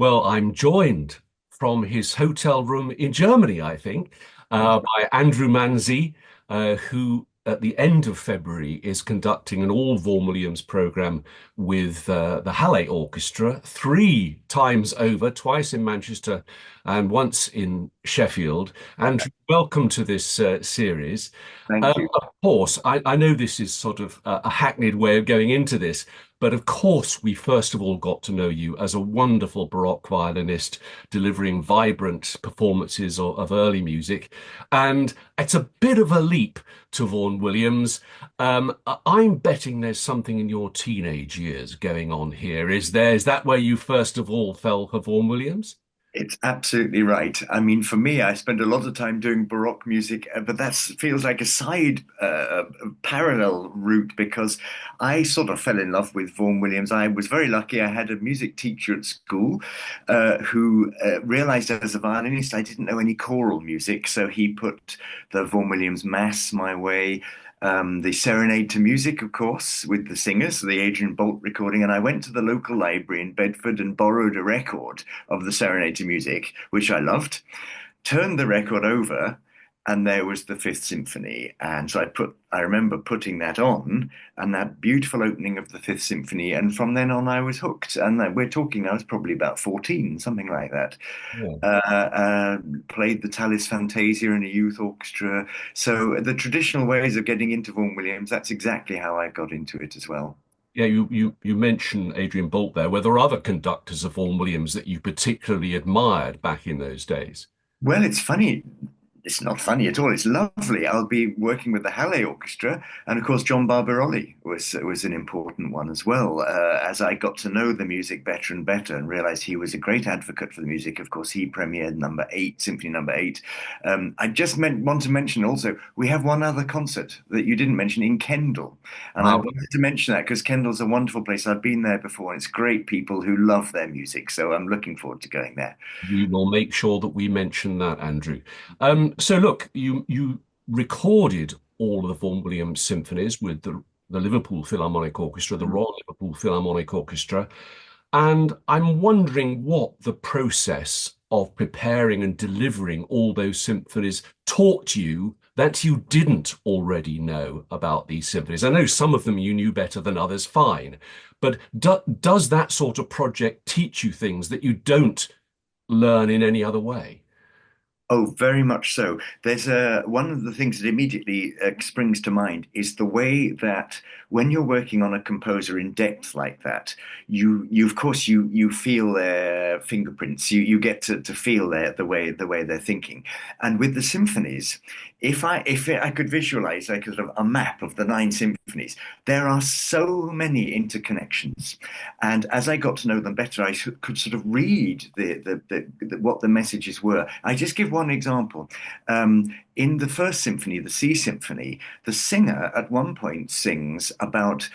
Well, I'm joined from his hotel room in Germany, I think, by Andrew Manze, who at the end of February is conducting an all Vaughan Williams program with the Hallé Orchestra three times over, twice in Manchester and once in Sheffield. Andrew, welcome to this series. Thank you. Of course, I know this is sort of a hackneyed way of going into this, but of course, we first of all got to know you as a wonderful Baroque violinist delivering vibrant performances of early music. And it's a bit of a leap to Vaughan Williams. I'm betting there's something in your teenage years going on here. Is that where you first of all fell for Vaughan Williams? It's absolutely right. I mean, for me, I spend a lot of time doing Baroque music, but that feels like a side parallel route because I sort of fell in love with Vaughan Williams. I was very lucky. I had a music teacher at school who realized as a violinist I didn't know any choral music, so he put the Vaughan Williams Mass my way. The Serenade to Music, of course, with the singers, the Adrian Bolt recording. And I went to the local library in Bedford and borrowed a record of the Serenade to Music, which I loved, turned the record over, and there was the Fifth Symphony. And so I remember putting that on and that beautiful opening of the Fifth Symphony. And from then on, I was hooked. And we're talking, I was probably about 14, something like that. Yeah. Played the Tallis Fantasia in a youth orchestra. So the traditional ways of getting into Vaughan Williams, that's exactly how I got into it as well. Yeah, you mentioned Adrian Bolt there. Were there other conductors of Vaughan Williams that you particularly admired back in those days? Well, it's funny. It's not funny at all. It's lovely. I'll be working with the Hallé Orchestra, and of course, John Barbaroli was an important one as well. As I got to know the music better and better, and realized he was a great advocate for the music. Of course, he premiered Number Eight, Symphony Number Eight. I just want to mention also we have one other concert that you didn't mention in Kendal, and I Wow. wanted to mention that because Kendal's a wonderful place. I've been there before, and it's great people who love their music. So I'm looking forward to going there. We will make sure that we mention that, Andrew. So look, you recorded all of the Vaughan Williams symphonies with the Liverpool Philharmonic Orchestra, the Royal Liverpool Philharmonic Orchestra, and I'm wondering what the process of preparing and delivering all those symphonies taught you that you didn't already know about these symphonies. I know some of them you knew better than others, fine, but does that sort of project teach you things that you don't learn in any other way? Oh, very much so. There's one of the things that immediately springs to mind is the way that when you're working on a composer in depth like that, you of course you feel their fingerprints. You get to feel the way they're thinking. And with the symphonies, if I could visualize like a sort of a map of the nine symphonies, there are so many interconnections. And as I got to know them better, could sort of read what the messages were. I just give one example. In the first symphony, the C Symphony, the singer at one point sings about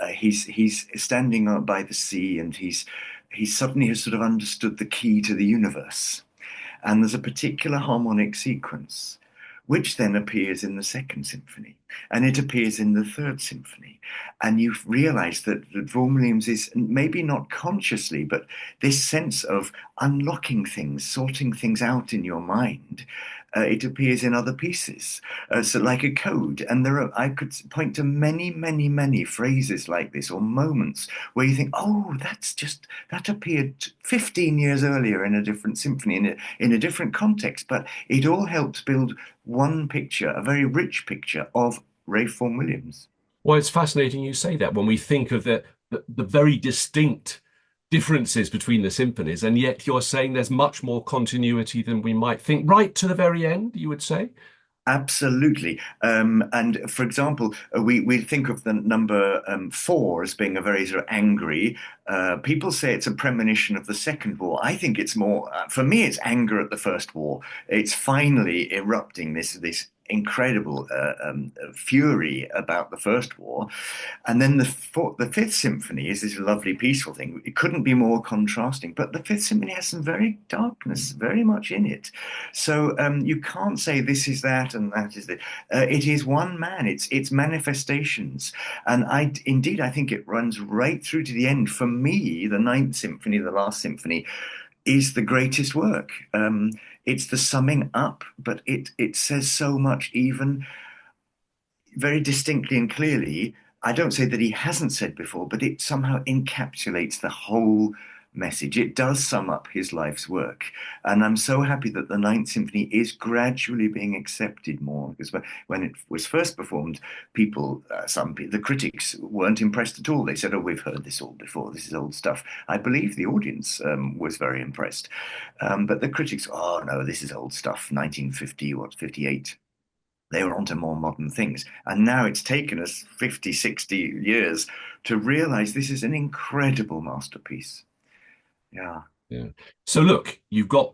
he's standing by the sea and he suddenly has sort of understood the key to the universe. And there's a particular harmonic sequence, which then appears in the second symphony, and it appears in the third symphony. And you realize that Vaughan Williams is maybe not consciously, but this sense of unlocking things, sorting things out in your mind. It appears in other pieces, so like a code. And I could point to many, many, many phrases like this or moments where you think, oh, that appeared 15 years earlier in a different symphony, in a different context. But it all helps build one picture, a very rich picture of Ralph Vaughan Williams. Well, it's fascinating you say that when we think of the very distinct differences between the symphonies, and yet you're saying there's much more continuity than we might think, right to the very end, you would say? Absolutely. And for example, we think of the number four as being a very sort of angry. People say it's a premonition of the second war. I think it's more, for me, it's anger at the first war. It's finally erupting this incredible fury about the First War. And then the Fifth Symphony is this lovely peaceful thing. It couldn't be more contrasting, but the Fifth Symphony has some very darkness, very much in it. So you can't say this is that and that is it. It is one man. It's manifestations, and I think it runs right through to the end. For me, the Ninth Symphony, the last symphony, is the greatest work. It's the summing up, but it says so much, even very distinctly and clearly. I don't say that he hasn't said before, but it somehow encapsulates the whole message. It does sum up his life's work. And I'm so happy that the Ninth Symphony is gradually being accepted more. Because when it was first performed, the critics weren't impressed at all. They said, oh, we've heard this all before. This is old stuff. I believe the audience was very impressed. But the critics, oh, no, this is old stuff, 1950, 58. They were onto more modern things. And now it's taken us 50, 60 years to realize this is an incredible masterpiece. Yeah. Yeah. So look, you've got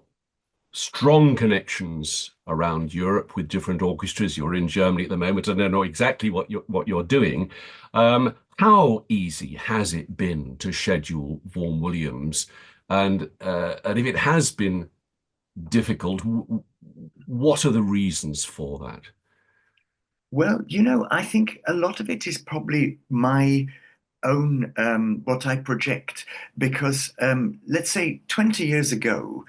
strong connections around Europe with different orchestras. You're in Germany at the moment. I don't know exactly what you're doing. How easy has it been to schedule Vaughan Williams? And if it has been difficult, what are the reasons for that? Well, I think a lot of it is probably my own what I project, because let's say 20 years ago,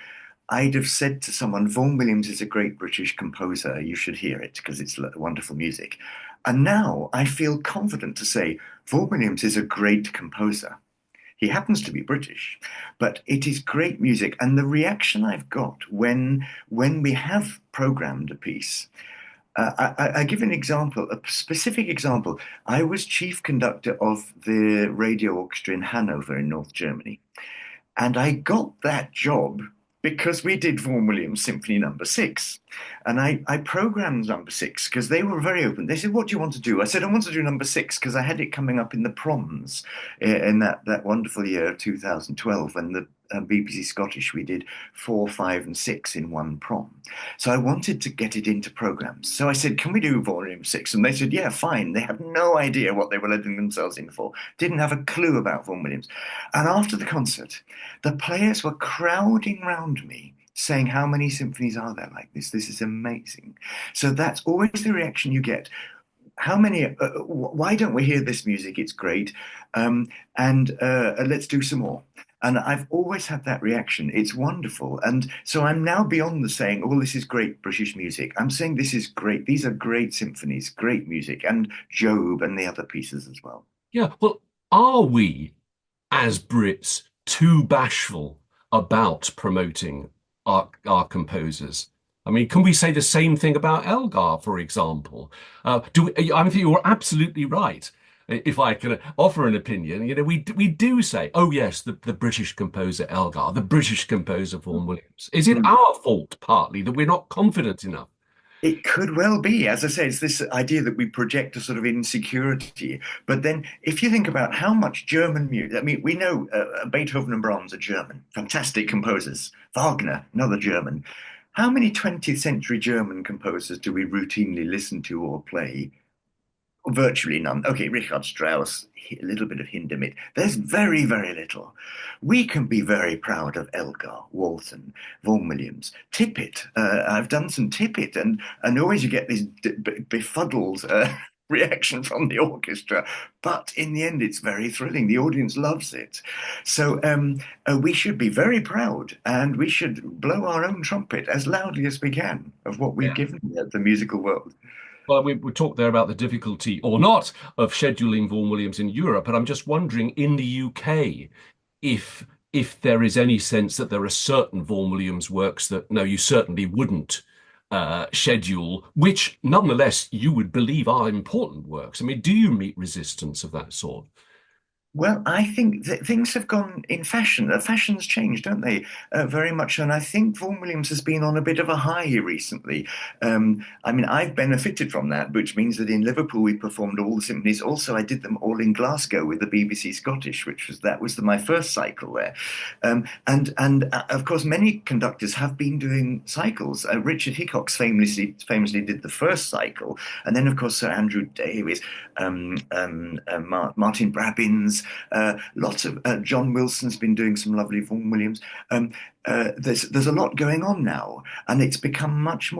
I'd have said to someone, Vaughan Williams is a great British composer. You should hear it because it's wonderful music. And now I feel confident to say Vaughan Williams is a great composer. He happens to be British, but it is great music. And the reaction I've got when we have programmed a piece, I give an example, a specific example. I was chief conductor of the radio orchestra in Hanover in North Germany. And I got that job because we did Vaughan Williams Symphony Number 6. And I programmed Number 6 because they were very open. They said, what do you want to do? I said, I want to do Number 6 because I had it coming up in the proms in that wonderful year of 2012 when the BBC Scottish, we did 4, 5, and 6 in one prom. So I wanted to get it into programs. So I said, can we do Vaughan Williams 6? And they said, yeah, fine. They had no idea what they were letting themselves in for. Didn't have a clue about Vaughan Williams. And after the concert, the players were crowding round me saying, how many symphonies are there like this? This is amazing. So that's always the reaction you get. How many, why don't we hear this music? It's great. And let's do some more. And I've always had that reaction. It's wonderful. And so I'm now beyond the saying, oh, this is great British music. I'm saying this is great. These are great symphonies, great music, and Job and the other pieces as well. Yeah, well, are we, as Brits, too bashful about promoting our composers? I mean, can we say the same thing about Elgar, for example? I think you're absolutely right. If I can offer an opinion, we do say, oh yes, the British composer Elgar, the British composer Vaughan Williams. Is it our fault partly that we're not confident enough? It could well be. As I say, it's this idea that we project a sort of insecurity. But then if you think about how much German music, I mean, we know Beethoven and Brahms are German, fantastic composers. Wagner, another German. How many 20th century German composers do we routinely listen to or play? Virtually none. Okay, Richard Strauss, a little bit of Hindemith. There's very, very little. We can be very proud of Elgar, Walton, Vaughan Williams, Tippett. I've done some Tippett, and always you get this befuddled reaction from the orchestra. But in the end, it's very thrilling. The audience loves it. So we should be very proud, and we should blow our own trumpet as loudly as we can of what we've given the musical world. Well, we talked there about the difficulty or not of scheduling Vaughan Williams in Europe, and I'm just wondering in the UK if there is any sense that there are certain Vaughan Williams works that no, you certainly wouldn't schedule, which nonetheless you would believe are important works. I mean, do you meet resistance of that sort? Well, I think that things have gone in fashion. Fashions change, don't they? Very much. And I think Vaughan Williams has been on a bit of a high recently. I mean, I've benefited from that, which means that in Liverpool we performed all the symphonies. Also, I did them all in Glasgow with the BBC Scottish, that was my first cycle there. And of course, many conductors have been doing cycles. Richard Hickox famously did the first cycle, and then of course Sir Andrew Davies, Martin Brabbins. Lots of John Wilson's been doing some lovely Vaughan Williams. There's a lot going on now, and it's become much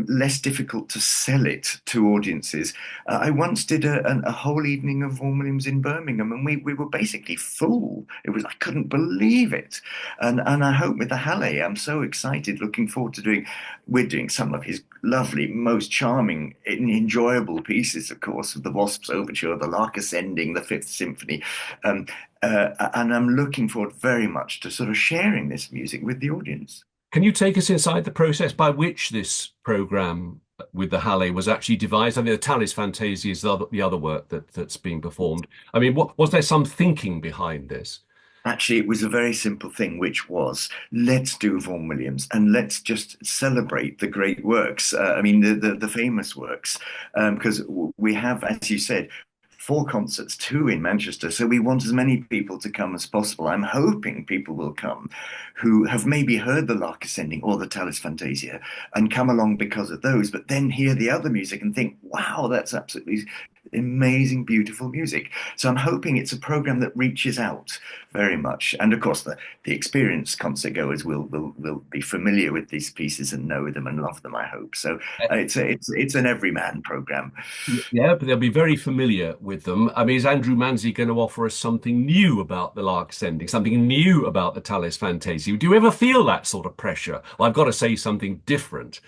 less difficult to sell it to audiences. I once did a whole evening of Vaughan Williams in Birmingham, and we were basically full. I couldn't believe it, and I hope with the Hallé, I'm so excited, looking forward to doing. We're doing some of his lovely, most charming, enjoyable pieces, of course, of the Wasps Overture, the Lark Ascending, the Fifth Symphony. Um, and I'm looking forward very much to sort of sharing this music with the audience. Can you take us inside the process by which this program with the Hallé was actually devised? I mean, the Tallis Fantasia is the other work that's being performed. I mean, was there some thinking behind this? Actually, it was a very simple thing, which was let's do Vaughan Williams and let's just celebrate the great works. I mean, the famous works, because we have, as you said, four concerts, two in Manchester. So we want as many people to come as possible. I'm hoping people will come who have maybe heard the Lark Ascending or the Tallis Fantasia and come along because of those, but then hear the other music and think, wow, that's absolutely amazing, beautiful music. So I'm hoping it's a program that reaches out very much. And of course, the experienced concert goers will be familiar with these pieces and know them and love them, I hope. So it's an everyman program. Yeah, but they'll be very familiar with them. I mean, is Andrew Manze going to offer us something new about the Lark Ascending, something new about the Tallis Fantasia? Do you ever feel that sort of pressure? Well, I've got to say something different.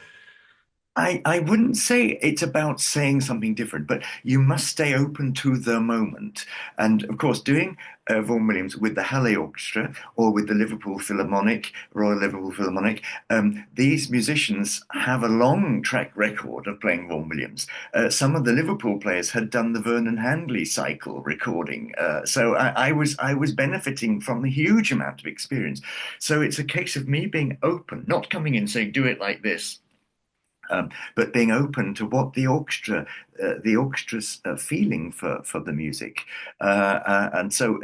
I wouldn't say it's about saying something different, but you must stay open to the moment. And of course, doing Vaughan Williams with the Hallé Orchestra or with the Liverpool Philharmonic, Royal Liverpool Philharmonic, these musicians have a long track record of playing Vaughan Williams. Some of the Liverpool players had done the Vernon Handley cycle recording, so I was benefiting from a huge amount of experience. So it's a case of me being open, not coming in saying, "Do it like this." But being open to what the orchestra's feeling for the music, and so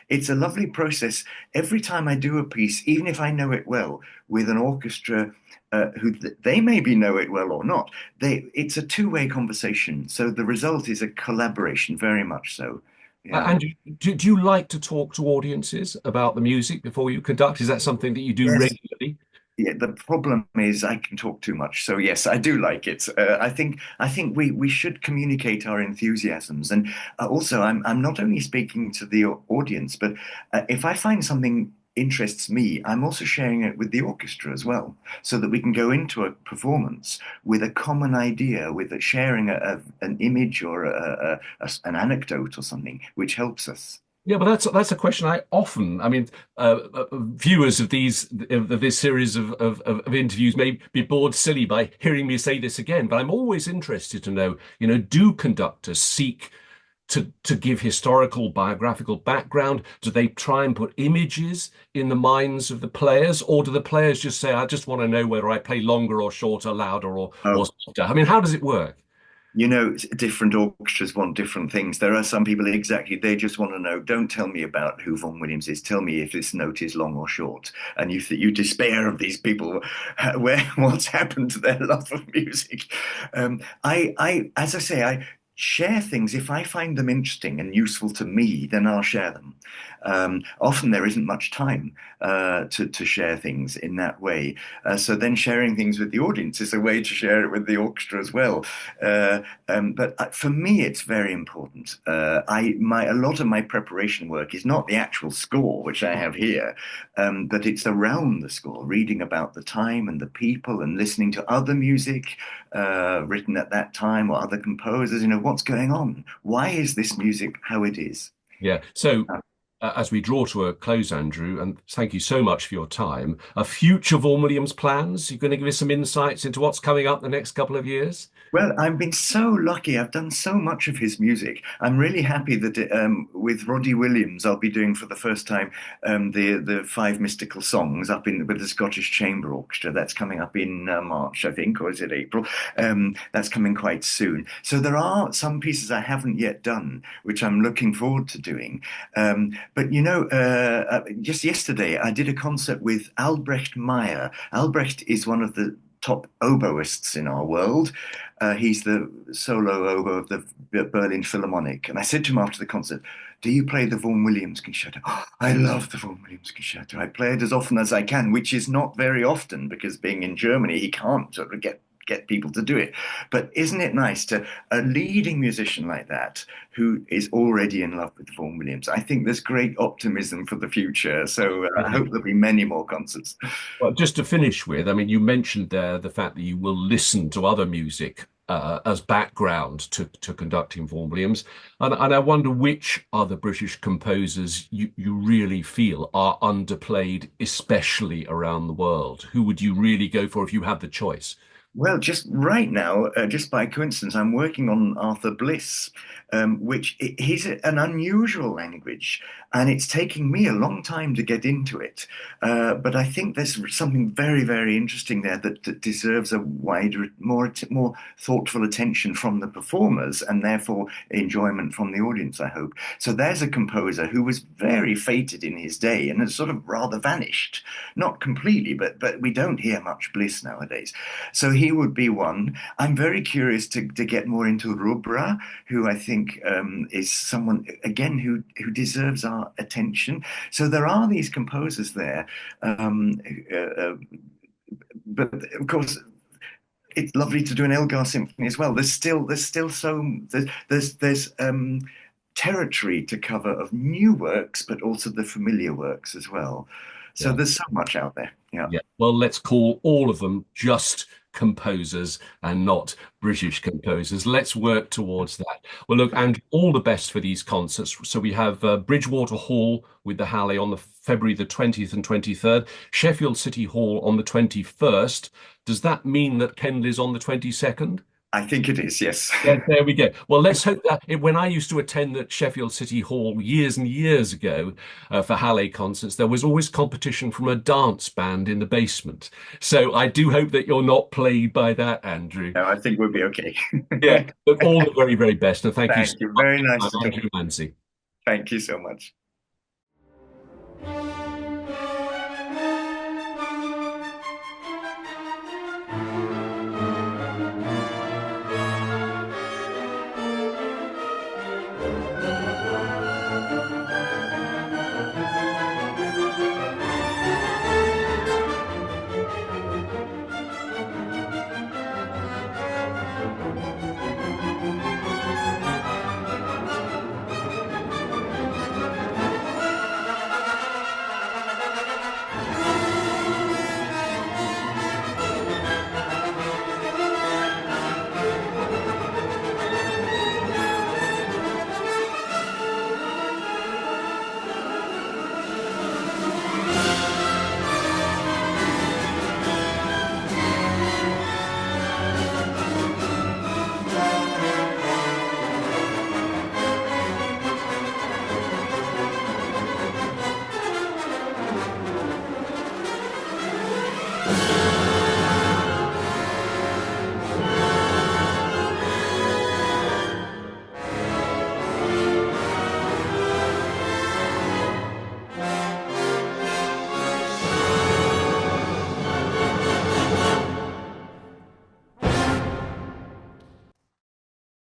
it's a lovely process. Every time I do a piece, even if I know it well, with an orchestra they maybe know it well or not, it's a two-way conversation. So the result is a collaboration, very much so. Yeah. And do you like to talk to audiences about the music before you conduct? Is that something that you do Yes. regularly? Yeah, the problem is I can talk too much. So yes, I do like it. I think we should communicate our enthusiasms, and also I'm not only speaking to the audience, but if I find something interests me, I'm also sharing it with the orchestra as well, so that we can go into a performance with a common idea, with sharing an image or an anecdote or something, which helps us. Yeah, but that's a question I often. I mean, viewers of this series of interviews may be bored silly by hearing me say this again, but I'm always interested to know, do conductors seek to give historical biographical background? Do they try and put images in the minds of the players, or do the players just say, "I just want to know whether I play longer or shorter, louder or Oh, softer"? I mean, how does it work? different orchestras want different things. There are some people exactly, they just want to know, don't tell me about who Vaughan Williams is. Tell me if this note is long or short. And you despair of these people, what's happened to their love of music. As I say, I share things. If I find them interesting and useful to me, then I'll share them. Often there isn't much time to share things in that way. So then sharing things with the audience is a way to share it with the orchestra as well. But for me, it's very important. A lot of my preparation work is not the actual score, which I have here, but it's around the score, reading about the time and the people and listening to other music written at that time or other composers. What's going on? Why is this music how it is? Yeah. So as we draw to a close, Andrew, and thank you so much for your time, future Vaughan Williams plans? You're going to give us some insights into what's coming up the next couple of years? Well, I've been so lucky. I've done so much of his music. I'm really happy that with Roddy Williams, I'll be doing for the first time the five mystical songs up in with the Scottish Chamber Orchestra. That's coming up in March, I think, or is it April? That's coming quite soon. So there are some pieces I haven't yet done, which I'm looking forward to doing. But just yesterday I did a concert with Albrecht Meyer. Albrecht is one of the top oboists in our world. He's the solo oboe of the Berlin Philharmonic. And I said to him after the concert, "Do you play the Vaughan Williams concerto?" "Oh, I love the Vaughan Williams concerto. I play it as often as I can," which is not very often because being in Germany, he can't sort of get people to do it. But isn't it nice to a leading musician like that who is already in love with Vaughan Williams? I think there's great optimism for the future. So I hope there'll be many more concerts. Well, just to finish with, I mean, you mentioned there the fact that you will listen to other music as background to conducting Vaughan Williams, and I wonder which other British composers you really feel are underplayed, especially around the world. Who would you really go for if you had the choice? Well, just right now, just by coincidence, I'm working on Arthur Bliss, he's an unusual language, and it's taking me a long time to get into it. But I think there's something very, very interesting there that deserves a wider, more thoughtful attention from the performers, and therefore enjoyment from the audience, I hope. So there's a composer who was very fated in his day and has sort of rather vanished. Not completely, but we don't hear much Bliss nowadays. So he would be one. I'm very curious to get more into Rubra, who I think is someone again who deserves our attention. So there are these composers there, um, uh, uh, but of course it's lovely to do an Elgar symphony as well. There's still there's territory to cover of new works, but also the familiar works as well. So Yeah. there's so much out there. Yeah. Yeah. Well, let's call all of them just composers and not British composers. Let's work towards that. Well, look, and all the best for these concerts. So we have Bridgewater Hall with the Hallé on the February the 20th and 23rd, Sheffield City Hall on the 21st. Does that mean that Kendal is on the 22nd? I think it is, yes. Yeah, there we go. Well, let's hope that when I used to attend at Sheffield City Hall years and years ago for Hallé concerts, there was always competition from a dance band in the basement. So I do hope that you're not plagued by that, Andrew. No, I think we'll be okay. Yeah, but all the very, very best. And thank you so Thank you. much. Very nice I'm to talk. Andrew Manze. Thank you so much.